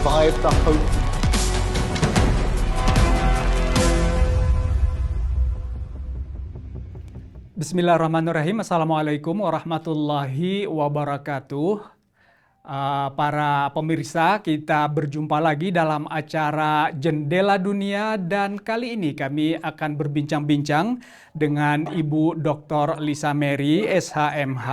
فغيفتح قلبي. Bismillahirrahmanirrahim. Assalamualaikum warahmatullahi wabarakatuh. Para pemirsa, kita berjumpa lagi dalam acara Jendela Dunia dan kali ini kami akan berbincang-bincang dengan Ibu Dr. Lisa Mary, SHMH,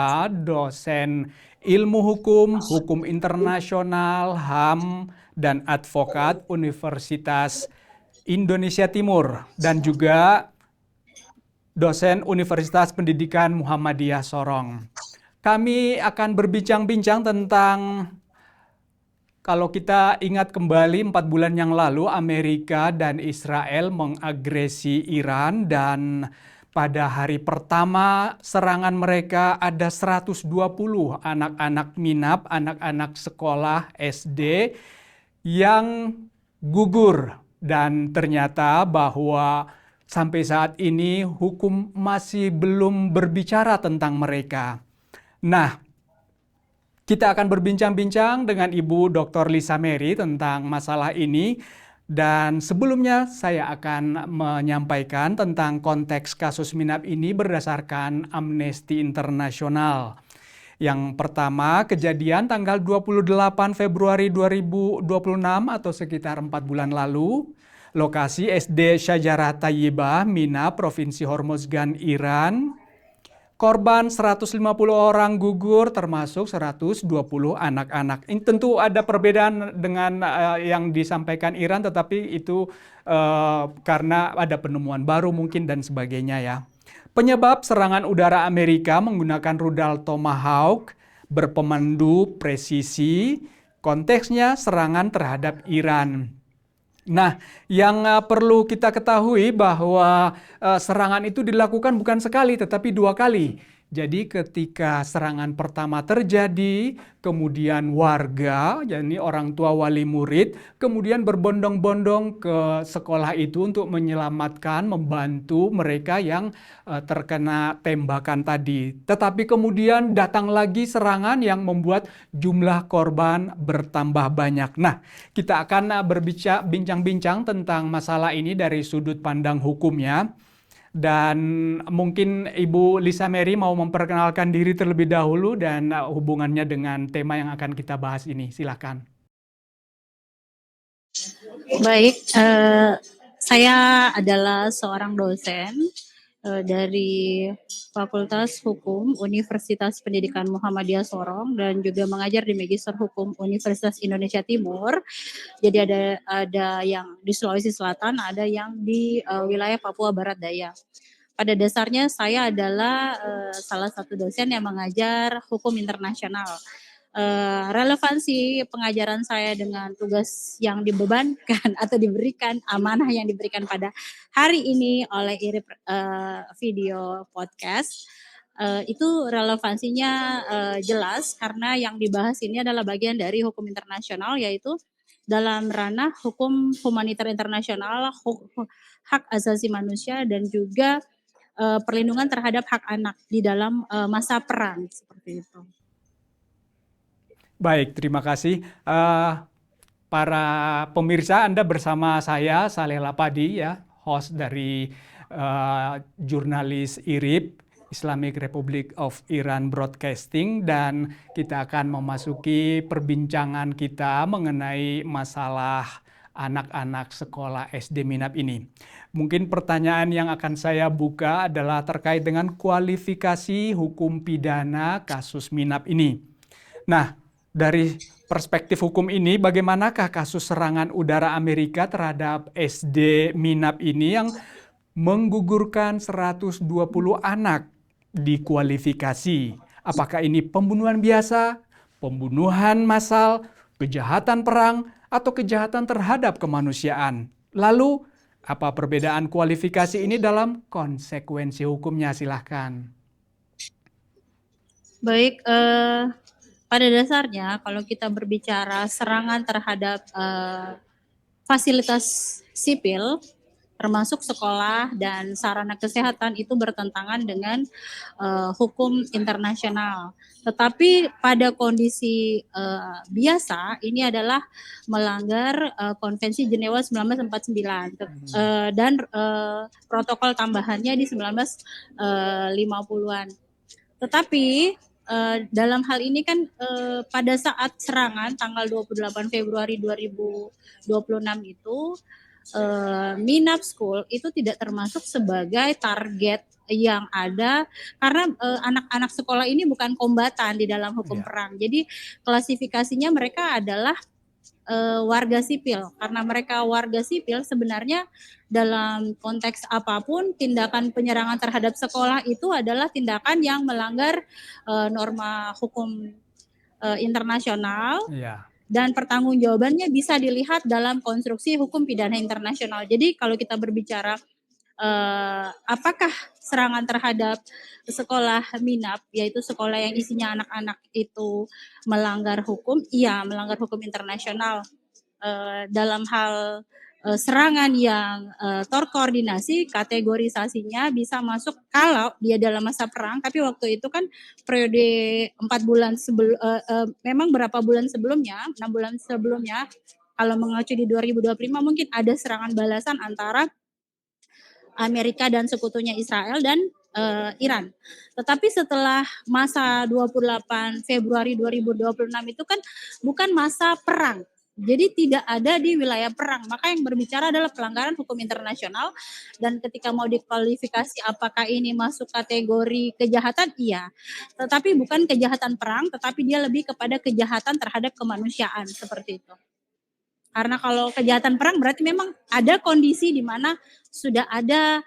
dosen Ilmu Hukum, Hukum Internasional, HAM, dan advokat Universitas Indonesia Timur dan juga dosen Universitas Pendidikan Muhammadiyah Sorong. Kami akan berbincang-bincang tentang, kalau kita ingat kembali 4 bulan yang lalu Amerika dan Israel mengagresi Iran dan pada hari pertama serangan mereka ada 120 anak-anak minab, anak-anak sekolah SD yang gugur dan ternyata bahwa sampai saat ini hukum masih belum berbicara tentang mereka. Nah, kita akan berbincang-bincang dengan Ibu Dr. Lisa Mary tentang masalah ini. Dan sebelumnya saya akan menyampaikan tentang konteks kasus minab ini berdasarkan Amnesty International. Yang pertama, kejadian tanggal 28 Februari 2026 atau sekitar 4 bulan lalu. Lokasi SD Syajarah Thayyibah, Mina, Provinsi Hormozgan, Iran. Korban 150 orang gugur termasuk 120 anak-anak. Ini tentu ada perbedaan dengan yang disampaikan Iran, tetapi itu karena ada penemuan baru mungkin dan sebagainya ya. Penyebab serangan udara Amerika menggunakan rudal Tomahawk berpemandu presisi, konteksnya serangan terhadap Iran. Nah, yang perlu kita ketahui bahwa serangan itu dilakukan bukan sekali tetapi 2 kali. Jadi ketika serangan pertama terjadi, kemudian warga, yakni orang tua wali murid, kemudian berbondong-bondong ke sekolah itu untuk menyelamatkan, membantu mereka yang terkena tembakan tadi. Tetapi kemudian datang lagi serangan yang membuat jumlah korban bertambah banyak. Nah, kita akan bincang-bincang tentang masalah ini dari sudut pandang hukumnya. Dan mungkin Ibu Lisa Mary mau memperkenalkan diri terlebih dahulu dan hubungannya dengan tema yang akan kita bahas ini. Silakan. Baik, saya adalah seorang dosen dari Fakultas Hukum Universitas Pendidikan Muhammadiyah Sorong dan juga mengajar di Magister Hukum Universitas Indonesia Timur. Jadi ada yang di Sulawesi Selatan, ada yang di wilayah Papua Barat Daya. Pada dasarnya saya adalah salah satu dosen yang mengajar hukum internasional. Relevansi pengajaran saya dengan tugas yang dibebankan atau diberikan, amanah yang diberikan pada hari ini oleh IRIP Video Podcast, itu relevansinya jelas karena yang dibahas ini adalah bagian dari hukum internasional, yaitu dalam ranah hukum humaniter internasional, hak asasi manusia dan juga perlindungan terhadap hak anak di dalam masa perang, seperti itu. Baik, terima kasih. Para pemirsa, Anda bersama saya, Saleh Lapadi, ya, host dari jurnalis IRIB, Islamic Republic of Iran Broadcasting, dan kita akan memasuki perbincangan kita mengenai masalah anak-anak sekolah SD minab ini. Mungkin pertanyaan yang akan saya buka adalah terkait dengan kualifikasi hukum pidana kasus minab ini. Nah, dari perspektif hukum ini, bagaimanakah kasus serangan udara Amerika terhadap SD minab ini yang menggugurkan 120 anak dikualifikasi? Apakah ini pembunuhan biasa, pembunuhan massal, kejahatan perang, atau kejahatan terhadap kemanusiaan? Lalu, apa perbedaan kualifikasi ini dalam konsekuensi hukumnya? Silahkan. Baik, pada dasarnya kalau kita berbicara serangan terhadap fasilitas sipil, termasuk sekolah dan sarana kesehatan itu bertentangan dengan hukum internasional. Tetapi pada kondisi biasa ini adalah melanggar Konvensi Jenewa 1949 dan protokol tambahannya di 1950-an. Tetapi dalam hal ini kan pada saat serangan tanggal 28 Februari 2026 itu Minap School itu tidak termasuk sebagai target yang ada karena anak-anak sekolah ini bukan kombatan di dalam hukum Ya. perang. Jadi klasifikasinya mereka adalah warga sipil. Karena mereka warga sipil sebenarnya dalam konteks apapun tindakan penyerangan terhadap sekolah itu adalah tindakan yang melanggar norma hukum internasional Ya. dan pertanggungjawabannya bisa dilihat dalam konstruksi hukum pidana internasional. Jadi kalau kita berbicara apakah serangan terhadap sekolah Minap, yaitu sekolah yang isinya anak-anak itu melanggar hukum? Iya, melanggar hukum internasional. Dalam hal serangan yang terkoordinasi, kategorisasinya bisa masuk kalau dia dalam masa perang, tapi waktu itu kan periode 4 bulan sebelum, memang berapa bulan sebelumnya, 6 bulan sebelumnya, kalau mengacu di 2025 mungkin ada serangan balasan antara Amerika dan sekutunya Israel dan Iran. Tetapi setelah masa 28 Februari 2026 itu kan bukan masa perang. Jadi tidak ada di wilayah perang. Maka yang berbicara adalah pelanggaran hukum internasional dan ketika mau dikualifikasi apakah ini masuk kategori kejahatan? Iya. Tetapi bukan kejahatan perang, tetapi dia lebih kepada kejahatan terhadap kemanusiaan seperti itu. Karena kalau kejahatan perang berarti memang ada kondisi di mana sudah ada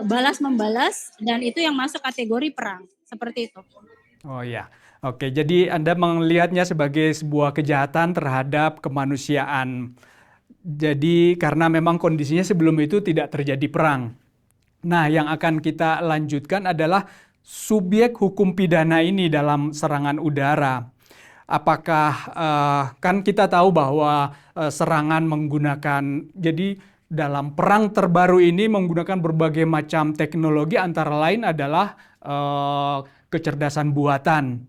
balas membalas dan itu yang masuk kategori perang seperti itu. Oh ya, oke. Jadi Anda melihatnya sebagai sebuah kejahatan terhadap kemanusiaan. Jadi karena memang kondisinya sebelum itu tidak terjadi perang. Nah, yang akan kita lanjutkan adalah subjek hukum pidana ini dalam serangan udara. Apakah kan kita tahu bahwa serangan menggunakan jadi dalam perang terbaru ini menggunakan berbagai macam teknologi antara lain adalah kecerdasan buatan.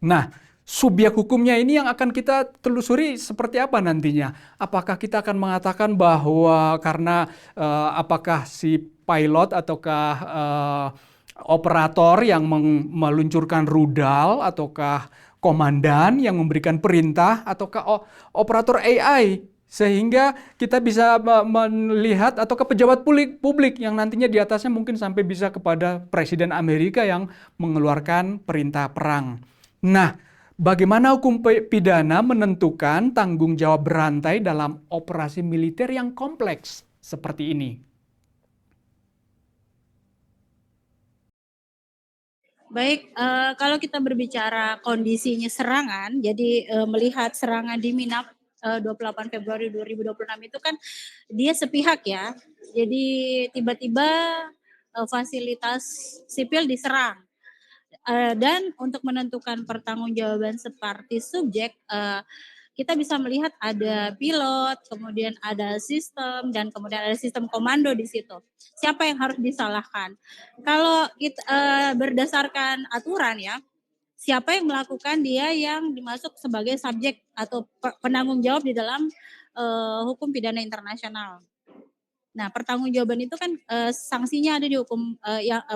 Nah, subjek hukumnya ini yang akan kita telusuri seperti apa nantinya? Apakah kita akan mengatakan bahwa karena apakah si pilot ataukah operator yang meluncurkan rudal ataukah komandan yang memberikan perintah ataukah operator AI sehingga kita bisa melihat atau ke pejabat publik yang nantinya di atasnya mungkin sampai bisa kepada Presiden Amerika yang mengeluarkan perintah perang. Nah, bagaimana hukum pidana menentukan tanggung jawab berantai dalam operasi militer yang kompleks seperti ini? Baik, kalau kita berbicara kondisinya serangan, jadi melihat serangan di Minap 28 Februari 2026 itu kan dia sepihak ya. Jadi tiba-tiba fasilitas sipil diserang. Dan untuk menentukan pertanggungjawaban seperti subjek, kita bisa melihat ada pilot, kemudian ada sistem, dan kemudian ada sistem komando di situ. Siapa yang harus disalahkan? Kalau kita berdasarkan aturan ya, siapa yang melakukan dia yang dimasuk sebagai subjek atau penanggung jawab di dalam hukum pidana internasional. Nah, pertanggungjawaban itu kan sanksinya ada di hukum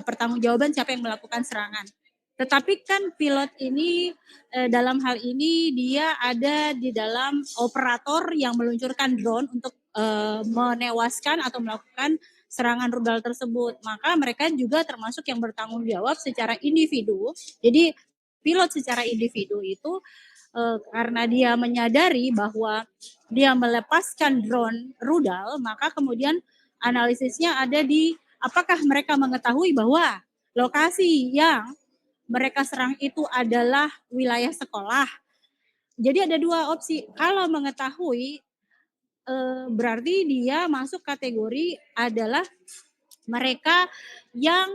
pertanggungjawaban siapa yang melakukan serangan. Tetapi kan pilot ini dalam hal ini dia ada di dalam operator yang meluncurkan drone untuk menewaskan atau melakukan serangan rudal tersebut. Maka mereka juga termasuk yang bertanggung jawab secara individu. Jadi pilot secara individu itu karena dia menyadari bahwa dia melepaskan drone rudal, maka kemudian analisisnya ada di apakah mereka mengetahui bahwa lokasi yang mereka serang itu adalah wilayah sekolah. Jadi ada dua opsi. Kalau mengetahui berarti dia masuk kategori adalah mereka yang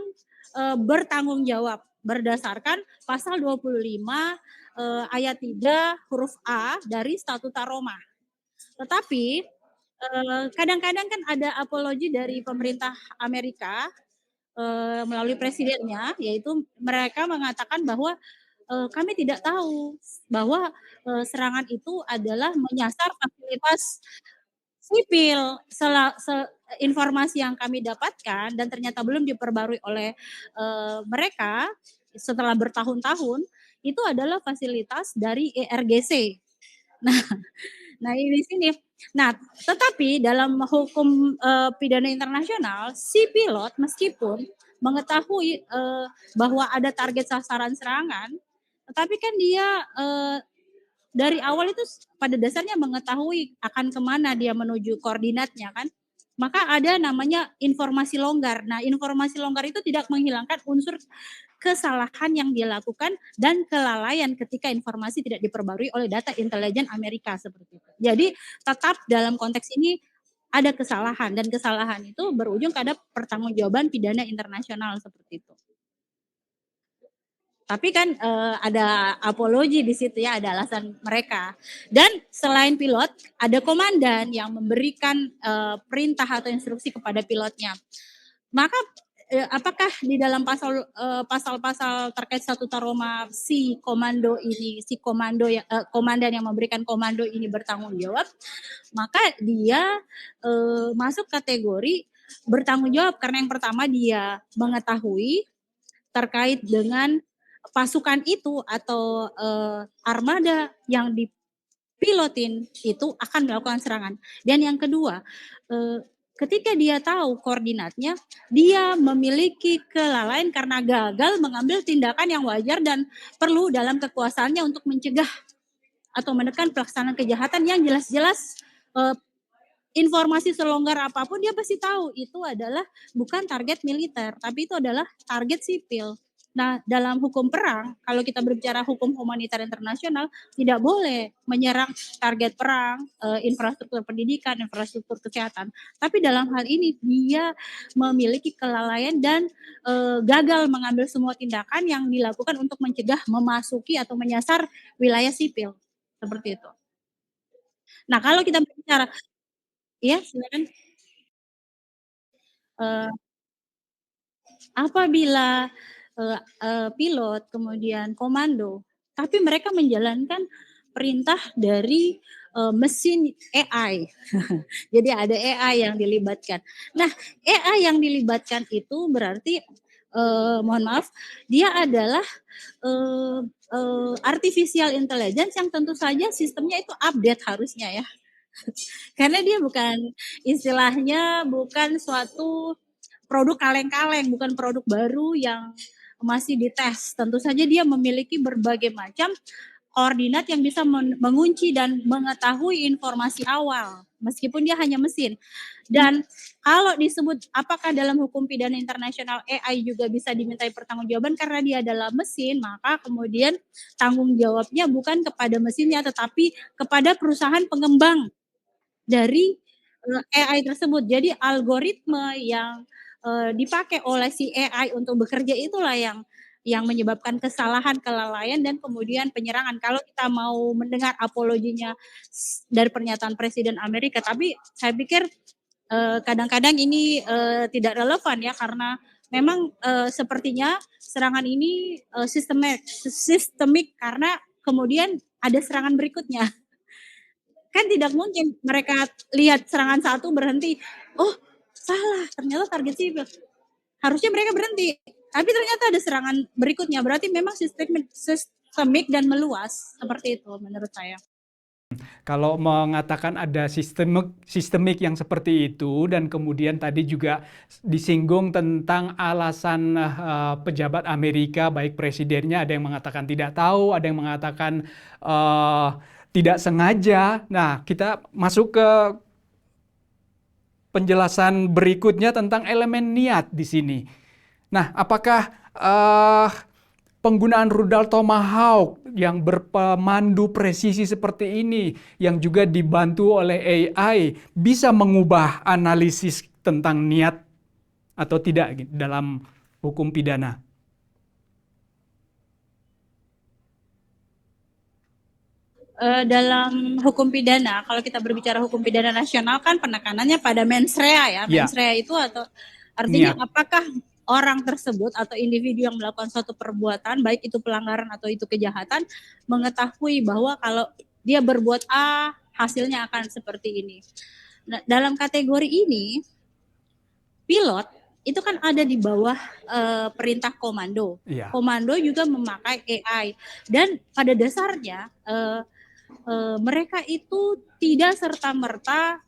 bertanggung jawab berdasarkan pasal 25 ayat 3 huruf A dari Statuta Roma. Tetapi kadang-kadang kan ada apologi dari pemerintah Amerika, melalui presidennya, yaitu mereka mengatakan bahwa, kami tidak tahu bahwa, serangan itu adalah menyasar fasilitas sipil. Informasi yang kami dapatkan dan ternyata belum diperbarui oleh, mereka setelah bertahun-tahun, itu adalah fasilitas dari ERGC. Nah nah ini sini. Nah, tetapi dalam hukum, pidana internasional, si pilot meskipun mengetahui, bahwa ada target sasaran serangan, tetapi kan dia, dari awal itu pada dasarnya mengetahui akan kemana dia menuju koordinatnya kan. Maka ada namanya informasi longgar. Nah, informasi longgar itu tidak menghilangkan unsur kesalahan yang dia lakukan dan kelalaian ketika informasi tidak diperbarui oleh data intelijen Amerika seperti itu. Jadi tetap dalam konteks ini ada kesalahan dan kesalahan itu berujung pada pertanggungjawaban pidana internasional seperti itu. Tapi kan, ada apologi di situ ya, ada alasan mereka. Dan selain pilot, ada komandan yang memberikan, perintah atau instruksi kepada pilotnya. Maka, apakah di dalam pasal-pasal terkait Statuta Roma si komando ini, si komando komandan yang memberikan komando ini bertanggung jawab, maka dia, masuk kategori bertanggung jawab karena yang pertama dia mengetahui terkait dengan pasukan itu atau, armada yang dipilotin itu akan melakukan serangan. Dan yang kedua, ketika dia tahu koordinatnya, dia memiliki kelalaian karena gagal mengambil tindakan yang wajar dan perlu dalam kekuasaannya untuk mencegah atau menekan pelaksanaan kejahatan yang jelas-jelas, eee, informasi selonggar apapun dia pasti tahu itu adalah bukan target militer, tapi itu adalah target sipil. Nah, dalam hukum perang, kalau kita berbicara hukum humaniter internasional, tidak boleh menyerang target perang, infrastruktur pendidikan, infrastruktur kesehatan. Tapi dalam hal ini dia memiliki kelalaian dan, gagal mengambil semua tindakan yang dilakukan untuk mencegah memasuki atau menyasar wilayah sipil, seperti itu. Nah, kalau kita berbicara iya, silakan. Eee, Apabila, pilot, kemudian komando, tapi mereka menjalankan perintah dari, mesin AI. Jadi ada AI yang dilibatkan. Nah, AI yang dilibatkan itu berarti, mohon maaf, dia adalah, eee artificial intelligence yang tentu saja sistemnya itu update harusnya ya. Karena dia bukan istilahnya bukan suatu produk kaleng-kaleng, bukan produk baru yang masih dites. Tentu saja dia memiliki berbagai macam koordinat yang bisa mengunci dan mengetahui informasi awal, meskipun dia hanya mesin. Dan kalau disebut apakah dalam hukum pidana internasional AI juga bisa dimintai pertanggungjawaban karena dia adalah mesin, maka kemudian tanggung jawabnya bukan kepada mesinnya tetapi kepada perusahaan pengembang dari, AI tersebut. Jadi algoritma yang, dipakai oleh si AI untuk bekerja itulah yang menyebabkan kesalahan, kelalaian, dan kemudian penyerangan. Kalau kita mau mendengar apologinya dari pernyataan Presiden Amerika, tapi saya pikir, kadang-kadang ini, tidak relevan ya karena memang, sepertinya serangan ini, sistemik karena kemudian ada serangan berikutnya. Kan tidak mungkin mereka lihat serangan satu berhenti, "Oh salah ternyata target sipil." Harusnya mereka berhenti, tapi ternyata ada serangan berikutnya, berarti memang sistemik dan meluas, seperti itu menurut saya. Kalau mengatakan ada sistemik yang seperti itu dan kemudian tadi juga disinggung tentang alasan, pejabat Amerika baik presidennya ada yang mengatakan tidak tahu, ada yang mengatakan, eee, tidak sengaja. Nah, kita masuk ke penjelasan berikutnya tentang elemen niat di sini. Nah, apakah, penggunaan rudal Tomahawk yang berpemandu presisi seperti ini, yang juga dibantu oleh AI, bisa mengubah analisis tentang niat atau tidak dalam hukum pidana? dalam hukum pidana, kalau kita berbicara hukum pidana nasional kan penekanannya pada mens rea ya. Mens rea itu atau artinya apakah orang tersebut atau individu yang melakukan suatu perbuatan, baik itu pelanggaran atau itu kejahatan, mengetahui bahwa kalau dia berbuat A, hasilnya akan seperti ini. Nah, dalam kategori ini, pilot itu kan ada di bawah perintah komando. Komando juga memakai AI dan pada dasarnya mereka itu tidak serta-merta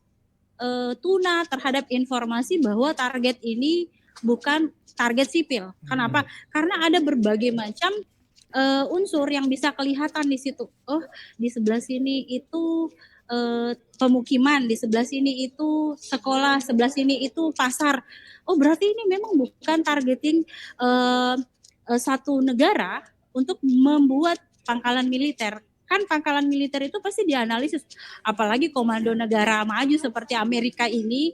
tuna terhadap informasi bahwa target ini bukan target sipil. Kenapa? Karena ada berbagai macam unsur yang bisa kelihatan di situ. Oh, di sebelah sini itu pemukiman, di sebelah sini itu sekolah, sebelah sini itu pasar. Oh, berarti ini memang bukan targeting satu negara untuk membuat pangkalan militer. Kan pangkalan militer itu pasti dianalisis, apalagi komando negara maju seperti Amerika ini,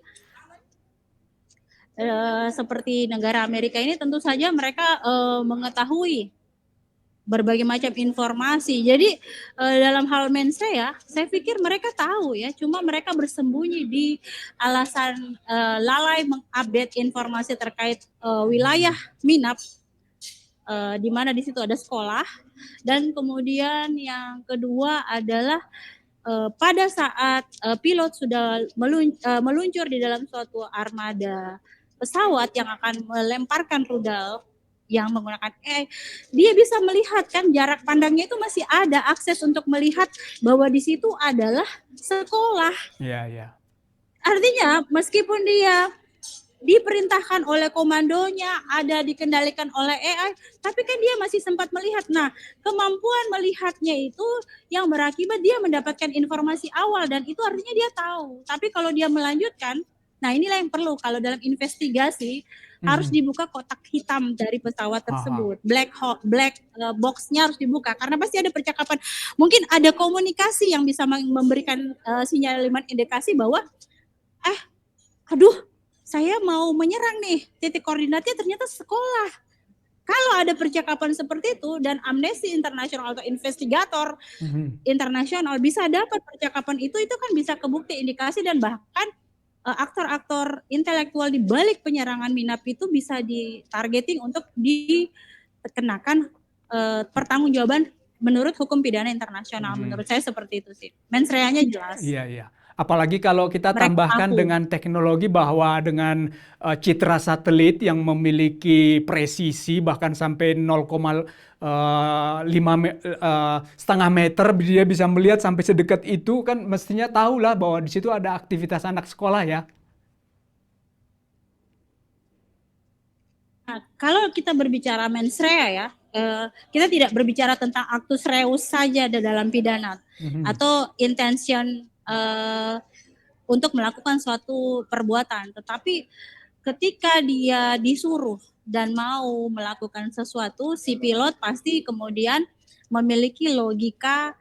seperti negara Amerika ini tentu saja mereka mengetahui berbagai macam informasi. Jadi dalam hal mens rea, saya pikir mereka tahu ya, cuma mereka bersembunyi di alasan lalai mengupdate informasi terkait wilayah minap, di mana di situ ada sekolah. Dan kemudian yang kedua adalah pada saat pilot sudah meluncur di dalam suatu armada pesawat yang akan melemparkan rudal yang menggunakan AI, dia bisa melihat kan jarak pandangnya itu masih ada akses untuk melihat bahwa di situ adalah sekolah. Artinya meskipun dia diperintahkan oleh komandonya, ada dikendalikan oleh AI, tapi kan dia masih sempat melihat. Nah, kemampuan melihatnya itu yang berakibat dia mendapatkan informasi awal dan itu artinya dia tahu. Tapi kalau dia melanjutkan, nah inilah yang perlu kalau dalam investigasi harus dibuka kotak hitam dari pesawat tersebut. Black box-nya harus dibuka karena pasti ada percakapan. Mungkin ada komunikasi yang bisa memberikan sinyalemen indikasi bahwa aduh, saya mau menyerang nih, titik koordinatnya ternyata sekolah. Kalau ada percakapan seperti itu dan Amnesty International atau investigator internasional bisa dapat percakapan itu kan bisa kebukti indikasi dan bahkan aktor-aktor intelektual di balik penyerangan minap itu bisa ditargeting untuk dikenakan pertanggungjawaban menurut hukum pidana internasional. Menurut saya seperti itu sih. Mens rea-nya jelas. Iya. Apalagi kalau kita tambahkan dengan teknologi bahwa dengan citra satelit yang memiliki presisi bahkan sampai 0,5 meter, dia bisa melihat sampai sedekat itu, kan mestinya tahulah bahwa di situ ada aktivitas anak sekolah ya. Nah, kalau kita berbicara mens rea ya, kita tidak berbicara tentang actus reus saja dalam pidana atau intention untuk melakukan suatu perbuatan, tetapi ketika dia disuruh dan mau melakukan sesuatu, si pilot pasti kemudian memiliki logika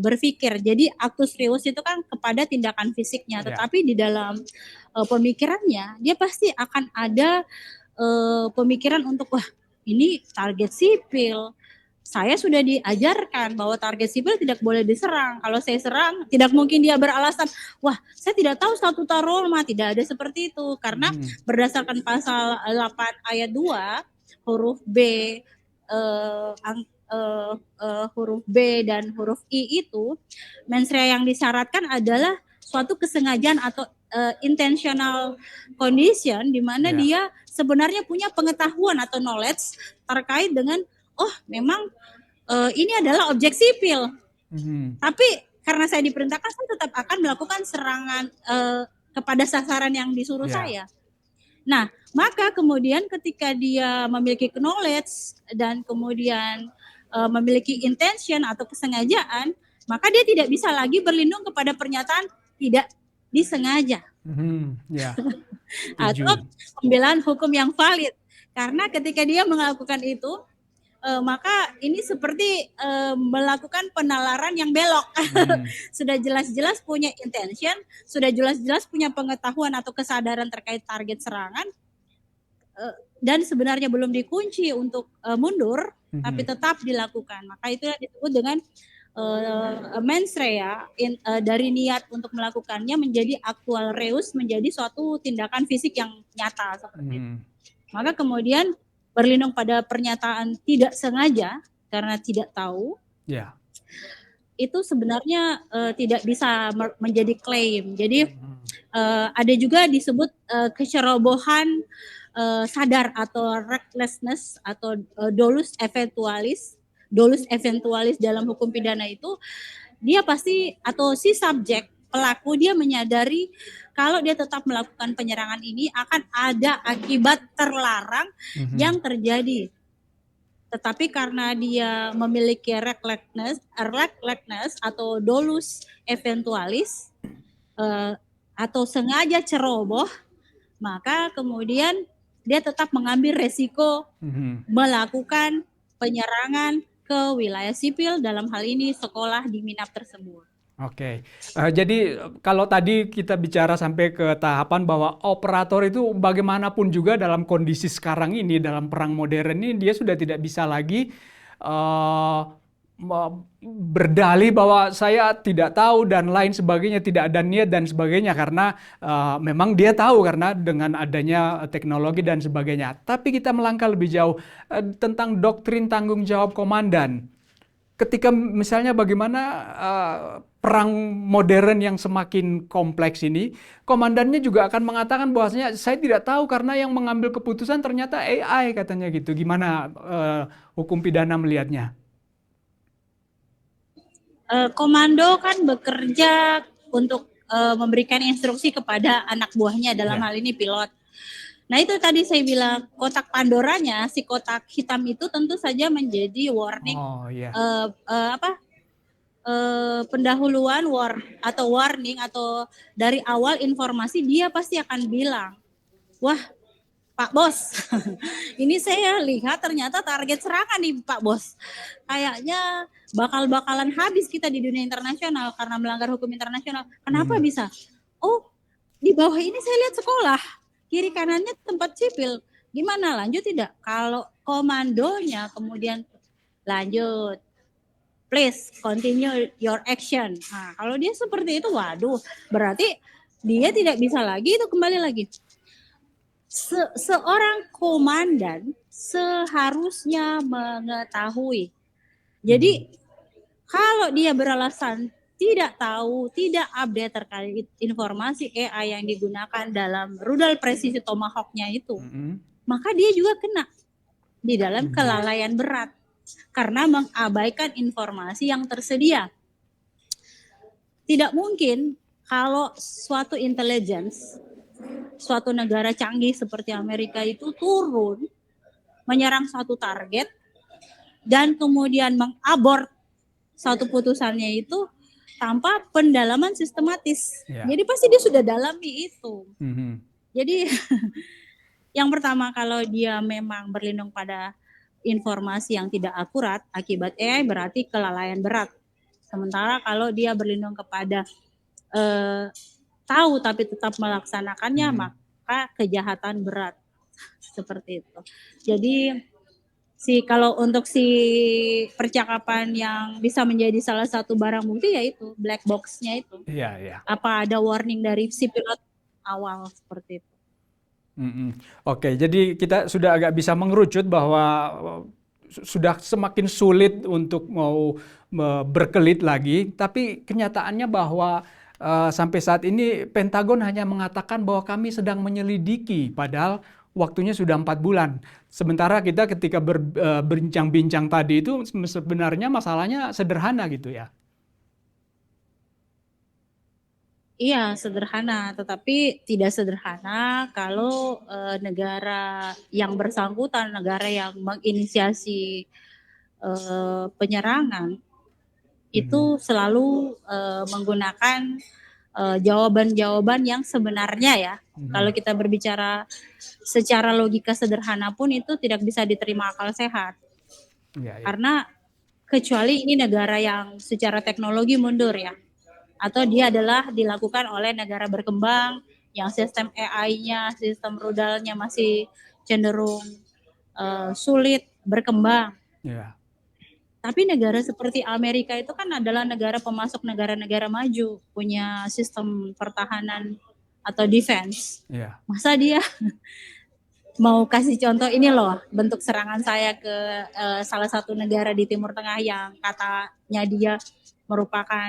berpikir. Jadi actus reus itu kan kepada tindakan fisiknya, tetapi di dalam pemikirannya dia pasti akan ada pemikiran untuk wah ini target sipil. Saya sudah diajarkan bahwa target sipil tidak boleh diserang. Kalau saya serang, tidak mungkin dia beralasan, wah saya tidak tahu statuta Roma, tidak ada seperti itu. Karena berdasarkan pasal 8 ayat 2, huruf B, huruf B dan huruf I itu, mens rea yang disyaratkan adalah suatu kesengajaan atau intentional condition di mana dia sebenarnya punya pengetahuan atau knowledge terkait dengan oh memang ini adalah objek sipil. Tapi karena saya diperintahkan saya tetap akan melakukan serangan kepada sasaran yang disuruh saya. Nah, maka kemudian ketika dia memiliki knowledge dan kemudian memiliki intention atau kesengajaan, maka dia tidak bisa lagi berlindung kepada pernyataan tidak disengaja. Atau pembelaan hukum yang valid. Karena ketika dia melakukan itu, maka ini seperti melakukan penalaran yang belok. Sudah jelas-jelas punya intention, sudah jelas-jelas punya pengetahuan atau kesadaran terkait target serangan, dan sebenarnya belum dikunci untuk mundur, tapi tetap dilakukan. Maka itu disebut dengan mens rea dari niat untuk melakukannya menjadi actual reus, menjadi suatu tindakan fisik yang nyata seperti itu. Maka kemudian berlindung pada pernyataan tidak sengaja karena tidak tahu, itu sebenarnya tidak bisa menjadi klaim. Jadi ada juga disebut kecerobohan sadar atau recklessness atau dolus eventualis dalam hukum pidana itu, dia pasti atau si subjek pelaku dia menyadari kalau dia tetap melakukan penyerangan ini akan ada akibat terlarang yang terjadi. Tetapi karena dia memiliki recklessness atau dolus eventualis atau sengaja ceroboh, maka kemudian dia tetap mengambil resiko melakukan penyerangan ke wilayah sipil, dalam hal ini sekolah di Minap tersebut. Oke, jadi kalau tadi kita bicara sampai ke tahapan bahwa operator itu bagaimanapun juga dalam kondisi sekarang ini, dalam perang modern ini, dia sudah tidak bisa lagi berdalih bahwa saya tidak tahu dan lain sebagainya, tidak ada niat dan sebagainya, karena memang dia tahu karena dengan adanya teknologi dan sebagainya. Tapi kita melangkah lebih jauh tentang doktrin tanggung jawab komandan. Ketika misalnya bagaimana perang modern yang semakin kompleks ini, komandannya juga akan mengatakan bahwasanya saya tidak tahu karena yang mengambil keputusan ternyata AI katanya gitu. Gimana hukum pidana melihatnya? Komando kan bekerja untuk memberikan instruksi kepada anak buahnya, dalam hal ini pilot. Nah itu tadi saya bilang kotak Pandoranya, si kotak hitam itu tentu saja menjadi warning, pendahuluan atau warning atau dari awal informasi dia pasti akan bilang, wah Pak Bos, ini saya lihat ternyata target serangan nih Pak Bos. Kayaknya bakalan habis kita di dunia internasional karena melanggar hukum internasional. Kenapa bisa? Oh, di bawah ini saya lihat sekolah, kiri kanannya tempat sipil. Gimana, lanjut tidak? Kalau komandonya kemudian lanjut, please continue your action. Nah, kalau dia seperti itu, waduh, berarti dia tidak bisa lagi, itu kembali lagi. Seorang komandan seharusnya mengetahui. Jadi kalau dia beralasan tidak tahu, tidak update terkait informasi AI yang digunakan dalam rudal presisi Tomahawk-nya itu, maka dia juga kena di dalam kelalaian berat karena mengabaikan informasi yang tersedia. Tidak mungkin kalau suatu intelligence, suatu negara canggih seperti Amerika itu turun menyerang suatu target dan kemudian mengabort suatu putusannya itu tanpa pendalaman sistematis. Jadi pasti dia sudah dalami itu. Jadi yang pertama, kalau dia memang berlindung pada informasi yang tidak akurat akibat AI berarti kelalaian berat. Sementara kalau dia berlindung kepada tahu tapi tetap melaksanakannya, maka kejahatan berat. Seperti itu. Jadi kalau untuk percakapan yang bisa menjadi salah satu barang bukti yaitu black box-nya itu. Apa ada warning dari si pilot awal seperti itu. Oke, jadi kita sudah agak bisa mengerucut bahwa sudah semakin sulit untuk mau berkelit lagi, tapi kenyataannya bahwa sampai saat ini Pentagon hanya mengatakan bahwa kami sedang menyelidiki, padahal waktunya sudah 4 bulan. Sementara kita ketika berbincang-bincang tadi itu sebenarnya masalahnya sederhana gitu ya. Iya, sederhana, tetapi tidak sederhana kalau negara yang bersangkutan, negara yang menginisiasi penyerangan itu selalu menggunakan jawaban-jawaban yang sebenarnya ya. Kalau kita berbicara secara logika sederhana pun itu tidak bisa diterima akal sehat. Karena kecuali ini negara yang secara teknologi mundur ya, atau dia adalah dilakukan oleh negara berkembang yang sistem AI-nya, sistem rudalnya masih cenderung sulit berkembang. Tapi negara seperti Amerika itu kan adalah negara pemasok negara-negara maju, punya sistem pertahanan atau defense. Iya. Masa dia mau kasih contoh ini loh, bentuk serangan saya ke salah satu negara di Timur Tengah yang katanya dia merupakan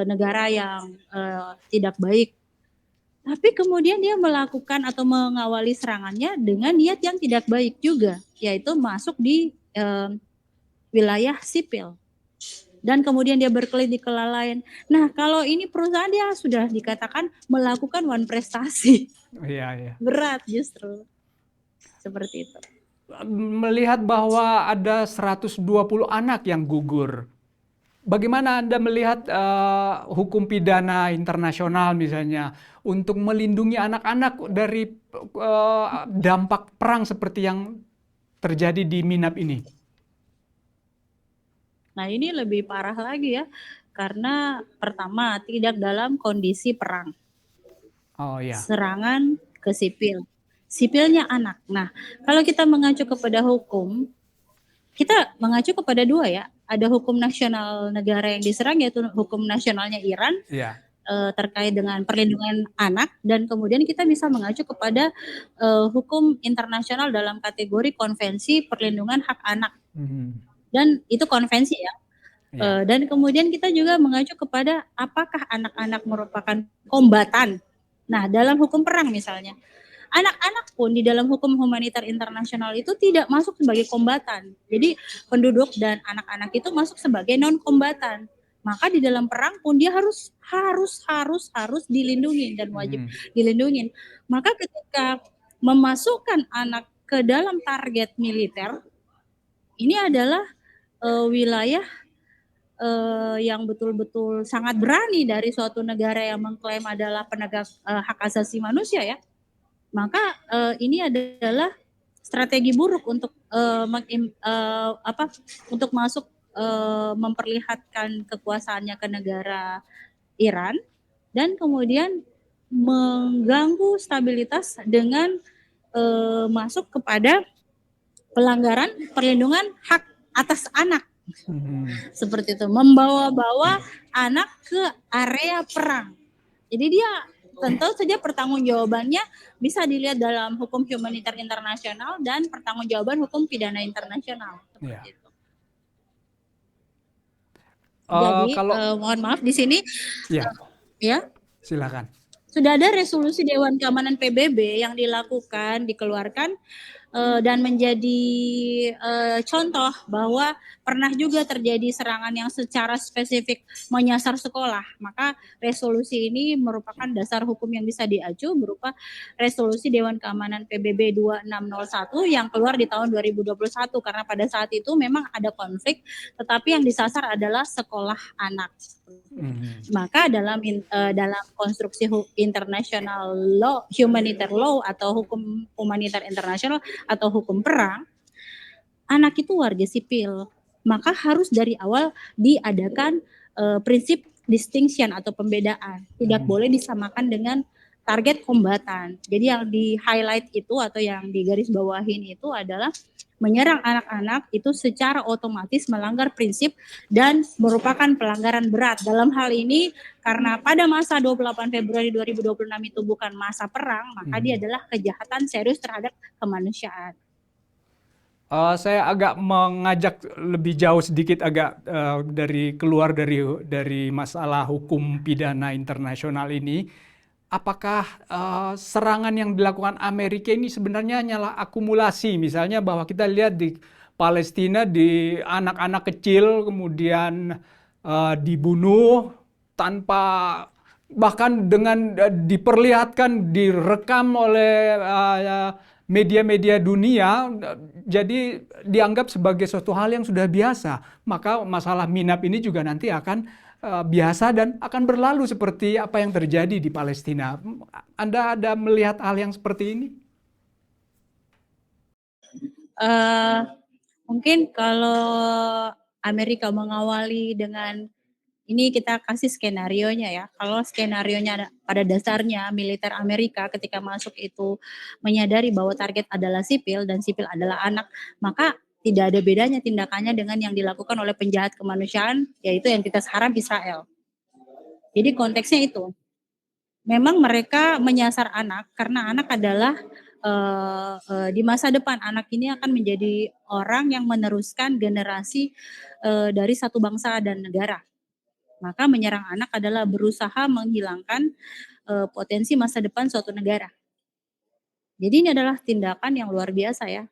negara yang tidak baik. Tapi kemudian dia melakukan atau mengawali serangannya dengan niat yang tidak baik juga, yaitu masuk di wilayah sipil. Dan kemudian dia berkelit di kelalaian. Nah, kalau ini perusahaan dia sudah dikatakan melakukan one prestasi. Iya, iya. Berat justru. Seperti itu. Melihat bahwa ada 120 anak yang gugur. Bagaimana Anda melihat hukum pidana internasional misalnya untuk melindungi anak-anak dari dampak perang seperti yang terjadi di Minab ini? Nah, ini lebih parah lagi ya. Karena pertama tidak dalam kondisi perang. Oh ya. Serangan ke sipil. Sipilnya anak. Nah, kalau kita mengacu kepada hukum, kita mengacu kepada dua ya. Ada hukum nasional negara yang diserang, yaitu hukum nasionalnya Iran Iya. terkait dengan perlindungan anak, dan kemudian kita bisa mengacu kepada hukum internasional dalam kategori konvensi perlindungan hak anak. Dan itu konvensi ya. Iya. Dan kemudian kita juga mengacu kepada apakah anak-anak merupakan kombatan. Nah, dalam hukum perang misalnya, anak-anak pun di dalam hukum humanitar internasional itu tidak masuk sebagai kombatan. Jadi penduduk dan anak-anak itu masuk sebagai non kombatan. Maka di dalam perang pun dia harus dilindungi dan wajib dilindungi. Maka ketika memasukkan anak ke dalam target militer, ini adalah wilayah yang betul-betul sangat berani dari suatu negara yang mengklaim adalah penegak hak asasi manusia ya. Maka ini adalah strategi buruk untuk untuk masuk memperlihatkan kekuasaannya ke negara Iran, dan kemudian mengganggu stabilitas dengan masuk kepada pelanggaran perlindungan hak atas anak. Seperti itu, membawa-bawa anak ke area perang. Jadi dia tentu saja pertanggungjawabannya bisa dilihat dalam hukum humaniter internasional dan pertanggungjawaban hukum pidana internasional. Seperti itu. Jadi mohon maaf di sini ya. Silakan. Sudah ada resolusi Dewan Keamanan PBB yang dikeluarkan dan menjadi contoh bahwa pernah juga terjadi serangan yang secara spesifik menyasar sekolah. Maka resolusi ini merupakan dasar hukum yang bisa diacu berupa resolusi Dewan Keamanan PBB 2601 yang keluar di tahun 2021, karena pada saat itu memang ada konflik, tetapi yang disasar adalah sekolah anak. Maka dalam konstruksi international law, humanitarian law atau hukum humanitar internasional atau hukum perang, anak itu warga sipil. Maka harus dari awal diadakan prinsip distinction atau pembedaan. Tidak boleh disamakan dengan target kombatan. Jadi yang di highlight itu atau yang digarisbawahin itu adalah menyerang anak-anak itu secara otomatis melanggar prinsip dan merupakan pelanggaran berat. Dalam hal ini karena pada masa 28 Februari 2026 itu bukan masa perang, maka dia adalah kejahatan serius terhadap kemanusiaan. Saya agak mengajak lebih jauh sedikit agak keluar dari masalah hukum pidana internasional ini. Apakah serangan yang dilakukan Amerika ini sebenarnya hanyalah akumulasi, misalnya bahwa kita lihat di Palestina di anak-anak kecil kemudian dibunuh tanpa bahkan dengan diperlihatkan direkam oleh media-media dunia, jadi dianggap sebagai suatu hal yang sudah biasa. Maka masalah Minab ini juga nanti akan biasa dan akan berlalu seperti apa yang terjadi di Palestina. Anda ada melihat hal yang seperti ini? Mungkin kalau Amerika mengawali dengan ini, kita kasih skenarionya ya. Kalau skenarionya pada dasarnya militer Amerika ketika masuk itu menyadari bahwa target adalah sipil dan sipil adalah anak, maka Tidak ada bedanya tindakannya dengan yang dilakukan oleh penjahat kemanusiaan, yaitu entitas haram Israel. Jadi konteksnya itu. Memang mereka menyasar anak karena anak adalah di masa depan anak ini akan menjadi orang yang meneruskan generasi dari satu bangsa dan negara. Maka menyerang anak adalah berusaha menghilangkan potensi masa depan suatu negara. Jadi ini adalah tindakan yang luar biasa ya.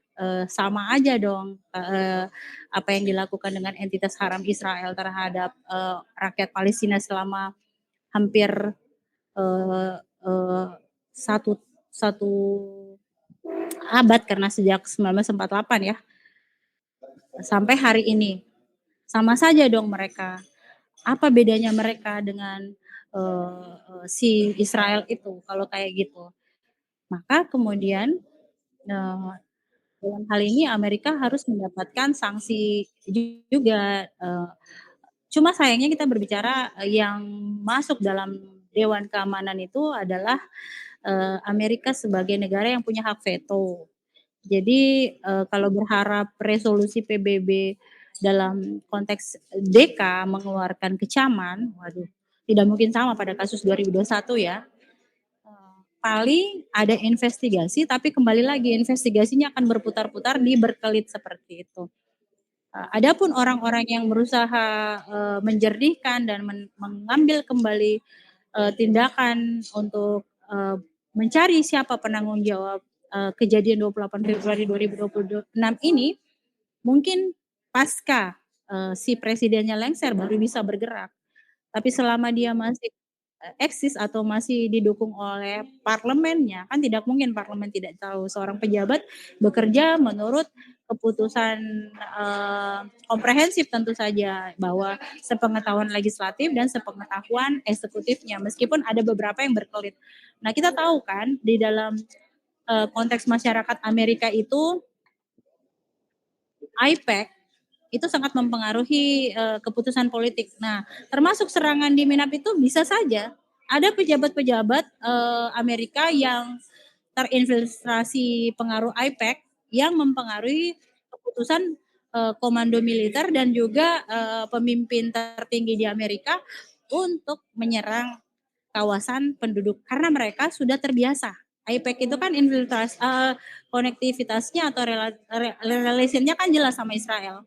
Sama aja dong apa yang dilakukan dengan entitas haram Israel terhadap rakyat Palestina selama hampir eh, eh, satu satu abad, karena sejak 1948 ya sampai hari ini sama saja dong mereka. Apa bedanya mereka dengan si Israel itu kalau kayak gitu? Maka kemudian dalam hal ini Amerika harus mendapatkan sanksi juga. Cuma sayangnya kita berbicara yang masuk dalam Dewan Keamanan itu adalah Amerika sebagai negara yang punya hak veto. Jadi kalau berharap resolusi PBB dalam konteks DK mengeluarkan kecaman, waduh, tidak mungkin sama pada kasus 2021 ya. Paling ada investigasi, tapi kembali lagi investigasinya akan berputar-putar di berkelit seperti itu. Adapun orang-orang yang berusaha menjernihkan dan mengambil kembali tindakan untuk mencari siapa penanggung jawab kejadian 28 Februari 2026 ini, mungkin pasca si presidennya lengser baru bisa bergerak. Tapi selama dia masih eksis atau masih didukung oleh parlemennya, kan tidak mungkin parlemen tidak tahu seorang pejabat bekerja menurut keputusan komprehensif tentu saja, bahwa sepengetahuan legislatif dan sepengetahuan eksekutifnya, meskipun ada beberapa yang berkelit. Nah, kita tahu kan di dalam konteks masyarakat Amerika itu IPAC itu sangat mempengaruhi keputusan politik. Nah, termasuk serangan di Minap itu bisa saja ada pejabat-pejabat Amerika yang terinfiltrasi pengaruh IPAC yang mempengaruhi keputusan komando militer dan juga pemimpin tertinggi di Amerika untuk menyerang kawasan penduduk karena mereka sudah terbiasa. IPAC itu kan infiltrasi konektivitasnya atau relationnya kan jelas sama Israel.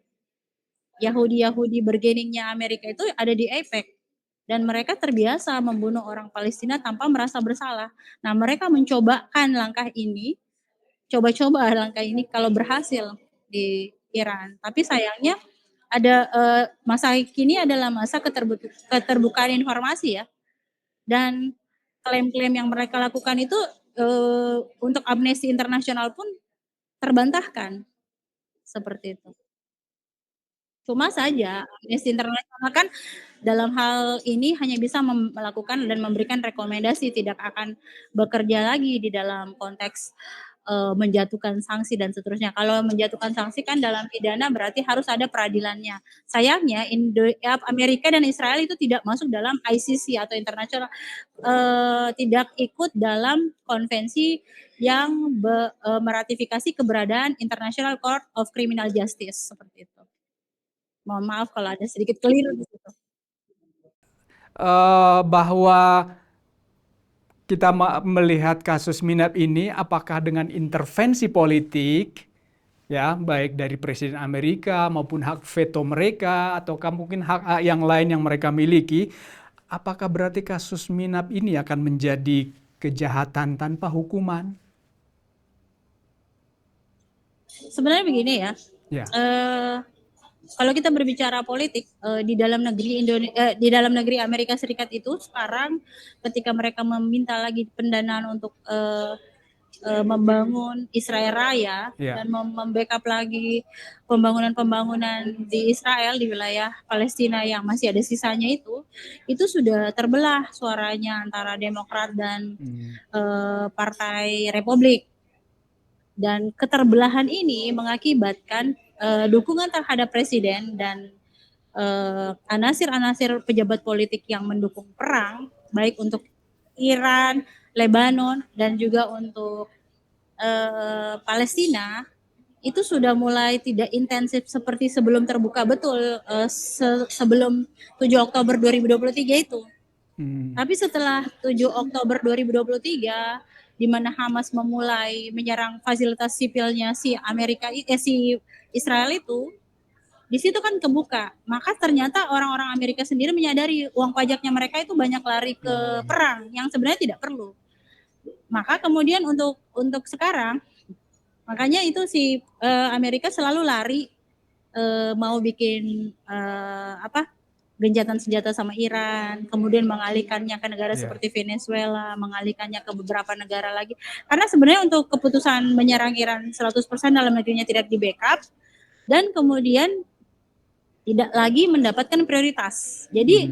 Yahudi bergeningnya Amerika itu ada di APEC dan mereka terbiasa membunuh orang Palestina tanpa merasa bersalah. Nah, mereka mencobakan langkah ini, coba-coba langkah ini kalau berhasil di Iran. Tapi sayangnya ada masa kini adalah masa keterbukaan informasi ya. Dan klaim-klaim yang mereka lakukan itu untuk Amnesty International pun terbantahkan seperti itu. Cuma saja Amnesty International kan dalam hal ini hanya bisa melakukan dan memberikan rekomendasi, tidak akan bekerja lagi di dalam konteks menjatuhkan sanksi dan seterusnya. Kalau menjatuhkan sanksi kan dalam pidana berarti harus ada peradilannya. Sayangnya Amerika dan Israel itu tidak masuk dalam ICC atau internasional, tidak ikut dalam konvensi yang meratifikasi keberadaan International Court of Criminal Justice seperti itu. Mohon maaf kalau ada sedikit keliru di situ. Bahwa kita melihat kasus Minap ini apakah dengan intervensi politik, ya, baik dari Presiden Amerika maupun hak veto mereka ataukah mungkin hak yang lain yang mereka miliki, apakah berarti kasus Minap ini akan menjadi kejahatan tanpa hukuman? Sebenarnya begini ya, Ya. kalau kita berbicara politik di dalam negeri Amerika Serikat itu sekarang ketika mereka meminta lagi pendanaan untuk membangun Israel Raya dan membackup lagi pembangunan di Israel di wilayah Palestina yang masih ada sisanya itu sudah terbelah suaranya antara Demokrat dan Partai Republik. Dan keterbelahan ini mengakibatkan dukungan terhadap presiden dan anasir-anasir pejabat politik yang mendukung perang, baik untuk Iran, Lebanon, dan juga untuk Palestina, itu sudah mulai tidak intensif seperti sebelum terbuka betul, sebelum 7 Oktober 2023 itu. Tapi setelah 7 Oktober 2023, di mana Hamas memulai menyerang fasilitas sipilnya si Israel itu, di situ kan kebuka. Maka ternyata orang-orang Amerika sendiri menyadari uang pajaknya mereka itu banyak lari ke perang yang sebenarnya tidak perlu. Maka kemudian untuk sekarang, makanya itu Amerika selalu lari mau bikin gencatan senjata sama Iran, kemudian mengalihkannya ke negara seperti Venezuela, mengalihkannya ke beberapa negara lagi. Karena sebenarnya untuk keputusan menyerang Iran 100% dalam negerinya tidak di backup, dan kemudian tidak lagi mendapatkan prioritas. Jadi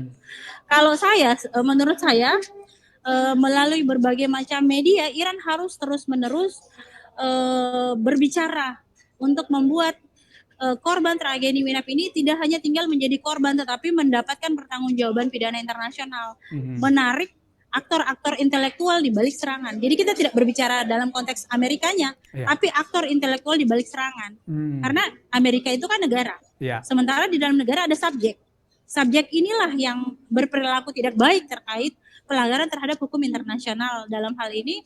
kalau menurut saya, melalui berbagai macam media, Iran harus terus-menerus berbicara untuk membuat korban tragedi Minap ini tidak hanya tinggal menjadi korban, tetapi mendapatkan pertanggungjawaban pidana internasional, menarik aktor-aktor intelektual di balik serangan. Jadi kita tidak berbicara dalam konteks Amerikanya, tapi aktor intelektual di balik serangan. Karena Amerika itu kan negara, sementara di dalam negara ada subjek. Subjek inilah yang berperilaku tidak baik terkait pelanggaran terhadap hukum internasional. Dalam hal ini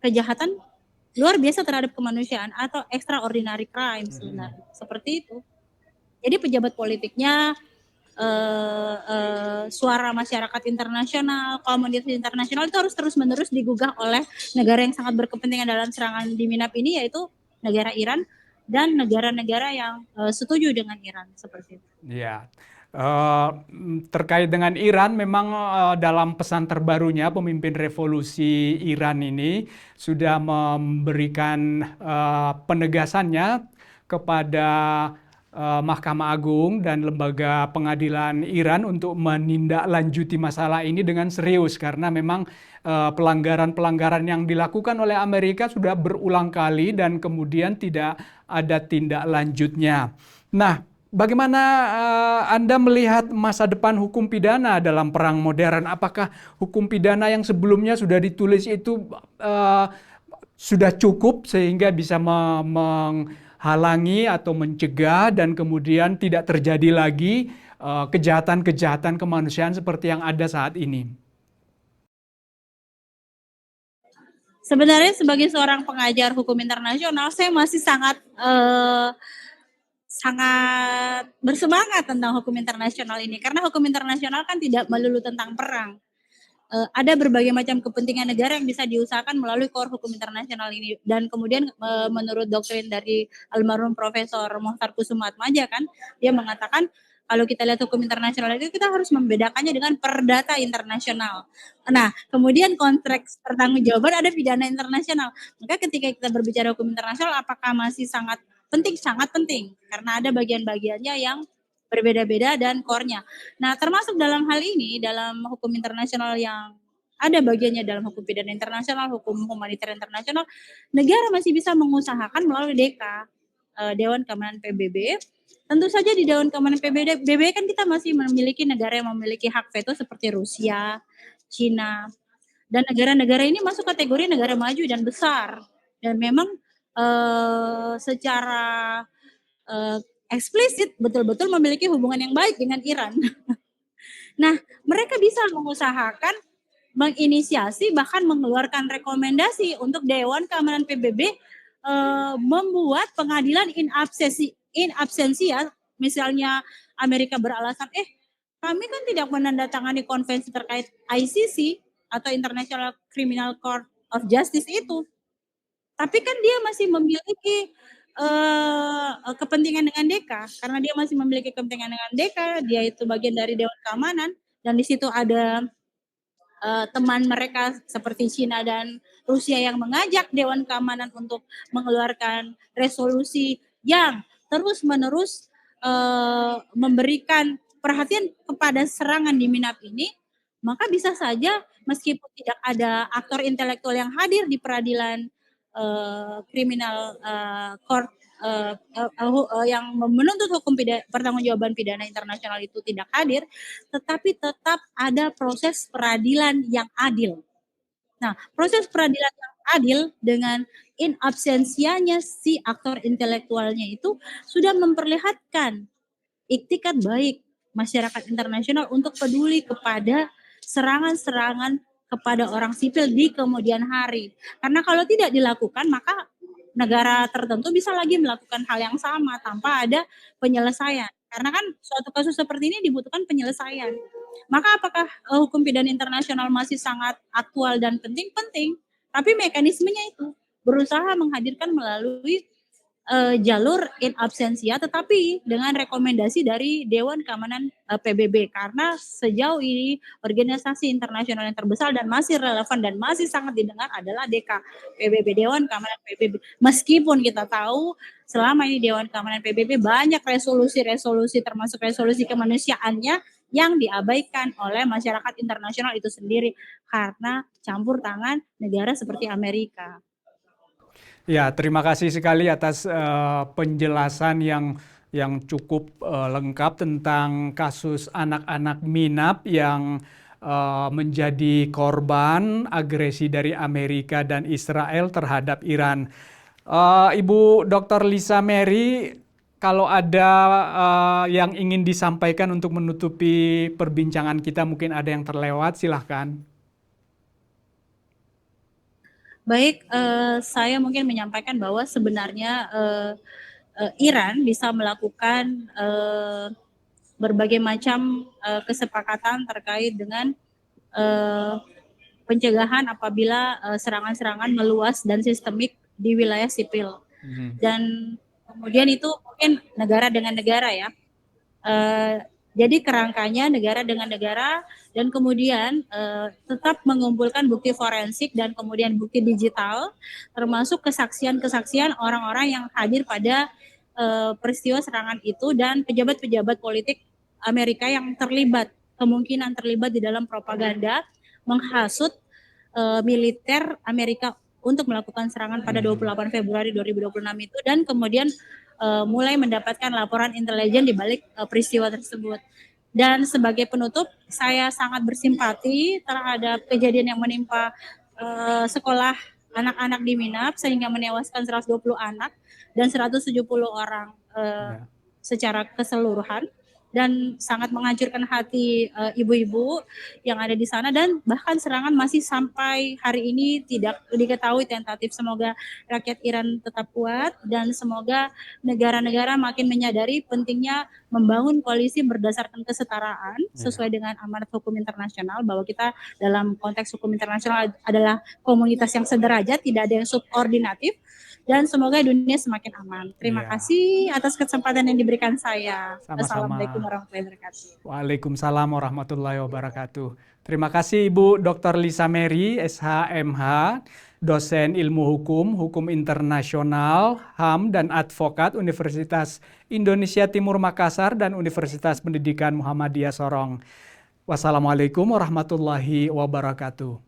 kejahatan luar biasa terhadap kemanusiaan atau extraordinary crime sebenarnya, seperti itu. Jadi pejabat politiknya, suara masyarakat internasional, komunitas internasional itu harus terus-menerus digugah oleh negara yang sangat berkepentingan dalam serangan di Minap ini, yaitu negara Iran dan negara-negara yang setuju dengan Iran, seperti itu. Ya. Terkait dengan Iran, memang dalam pesan terbarunya pemimpin revolusi Iran ini sudah memberikan penegasannya kepada Mahkamah Agung dan lembaga pengadilan Iran untuk menindaklanjuti masalah ini dengan serius, karena memang pelanggaran-pelanggaran yang dilakukan oleh Amerika sudah berulang kali dan kemudian tidak ada tindak lanjutnya. Nah, bagaimana Anda melihat masa depan hukum pidana dalam perang modern? Apakah hukum pidana yang sebelumnya sudah ditulis itu sudah cukup sehingga bisa menghalangi atau mencegah dan kemudian tidak terjadi lagi kejahatan-kejahatan kemanusiaan seperti yang ada saat ini? Sebenarnya sebagai seorang pengajar hukum internasional, saya masih sangat bersemangat tentang hukum internasional ini, karena hukum internasional kan tidak melulu tentang perang. Ada berbagai macam kepentingan negara yang bisa diusahakan melalui core hukum internasional ini. Dan kemudian menurut doktrin dari almarhum Profesor Mohtar Kusumaatmadja kan, dia mengatakan kalau kita lihat hukum internasional itu kita harus membedakannya dengan perdata internasional. Nah, kemudian konteks pertanggungjawaban ada pidana internasional. Maka ketika kita berbicara hukum internasional, apakah masih sangat penting? Sangat penting, karena ada bagian-bagiannya yang berbeda-beda dan core-nya. Nah, termasuk dalam hal ini, dalam hukum internasional yang ada bagiannya dalam hukum pidana internasional, hukum humaniter internasional, negara masih bisa mengusahakan melalui DK, Dewan Keamanan PBB. Tentu saja di Dewan Keamanan PBB kan kita masih memiliki negara yang memiliki hak veto seperti Rusia, Cina, dan negara-negara ini masuk kategori negara maju dan besar. Dan memang secara eksplisit betul-betul memiliki hubungan yang baik dengan Iran. Nah, mereka bisa mengusahakan, menginisiasi, bahkan mengeluarkan rekomendasi untuk Dewan Keamanan PBB membuat pengadilan in absentia. Misalnya Amerika beralasan, kami kan tidak menandatangani konvensi terkait ICC atau International Criminal Court of Justice itu. Tapi kan dia masih memiliki kepentingan dengan DK, karena dia masih memiliki kepentingan dengan DK, dia itu bagian dari Dewan Keamanan, dan di situ ada teman mereka seperti Cina dan Rusia yang mengajak Dewan Keamanan untuk mengeluarkan resolusi yang terus-menerus memberikan perhatian kepada serangan di Minap ini. Maka bisa saja meskipun tidak ada aktor intelektual yang hadir di peradilan kriminal court yang menuntut hukum pertanggungjawaban pidana internasional itu tidak hadir, tetapi tetap ada proses peradilan yang adil. Nah, proses peradilan yang adil dengan in absensianya si aktor intelektualnya itu sudah memperlihatkan iktikat baik masyarakat internasional untuk peduli kepada serangan-serangan kepada orang sipil di kemudian hari. Karena kalau tidak dilakukan, maka negara tertentu bisa lagi melakukan hal yang sama tanpa ada penyelesaian. Karena kan suatu kasus seperti ini dibutuhkan penyelesaian. Maka apakah hukum pidana internasional masih sangat aktual dan penting? Penting. Tapi mekanismenya itu berusaha menghadirkan melalui jalur in absentia, tetapi dengan rekomendasi dari Dewan Keamanan PBB, karena sejauh ini organisasi internasional yang terbesar dan masih relevan dan masih sangat didengar adalah DK PBB, Dewan Keamanan PBB. Meskipun kita tahu selama ini Dewan Keamanan PBB banyak resolusi-resolusi termasuk resolusi kemanusiaannya yang diabaikan oleh masyarakat internasional itu sendiri karena campur tangan negara seperti Amerika. Ya, terima kasih sekali atas penjelasan yang cukup lengkap tentang kasus anak-anak Minab yang menjadi korban agresi dari Amerika dan Israel terhadap Iran. Ibu Dr. Lisa Mary, kalau ada yang ingin disampaikan untuk menutupi perbincangan kita, mungkin ada yang terlewat, silahkan. Baik, saya mungkin menyampaikan bahwa sebenarnya Iran bisa melakukan berbagai macam kesepakatan terkait dengan pencegahan apabila serangan-serangan meluas dan sistemik di wilayah sipil. Dan kemudian itu mungkin negara dengan negara ya. Jadi kerangkanya negara dengan negara dan kemudian tetap mengumpulkan bukti forensik dan kemudian bukti digital termasuk kesaksian-kesaksian orang-orang yang hadir pada peristiwa serangan itu dan pejabat-pejabat politik Amerika yang kemungkinan terlibat di dalam propaganda menghasut militer Amerika untuk melakukan serangan pada 28 Februari 2026 itu dan kemudian mulai mendapatkan laporan intelijen di balik peristiwa tersebut. Dan sebagai penutup, saya sangat bersimpati terhadap kejadian yang menimpa sekolah anak-anak di Minab sehingga menewaskan 120 anak dan 170 orang secara keseluruhan. Dan sangat menghancurkan hati ibu-ibu yang ada di sana dan bahkan serangan masih sampai hari ini tidak diketahui tentatif. Semoga rakyat Iran tetap kuat dan semoga negara-negara makin menyadari pentingnya membangun koalisi berdasarkan kesetaraan sesuai dengan amanat hukum internasional bahwa kita dalam konteks hukum internasional adalah komunitas yang sederajat, tidak ada yang subordinatif. Dan semoga dunia semakin aman. Terima kasih atas kesempatan yang diberikan saya. Sama-sama. Assalamualaikum warahmatullahi wabarakatuh. Waalaikumsalam warahmatullahi wabarakatuh. Terima kasih Ibu Dr. Lisa Mary, SHMH, dosen ilmu hukum, hukum internasional, HAM, dan advokat Universitas Indonesia Timur Makassar dan Universitas Pendidikan Muhammadiyah Sorong. Wassalamualaikum warahmatullahi wabarakatuh.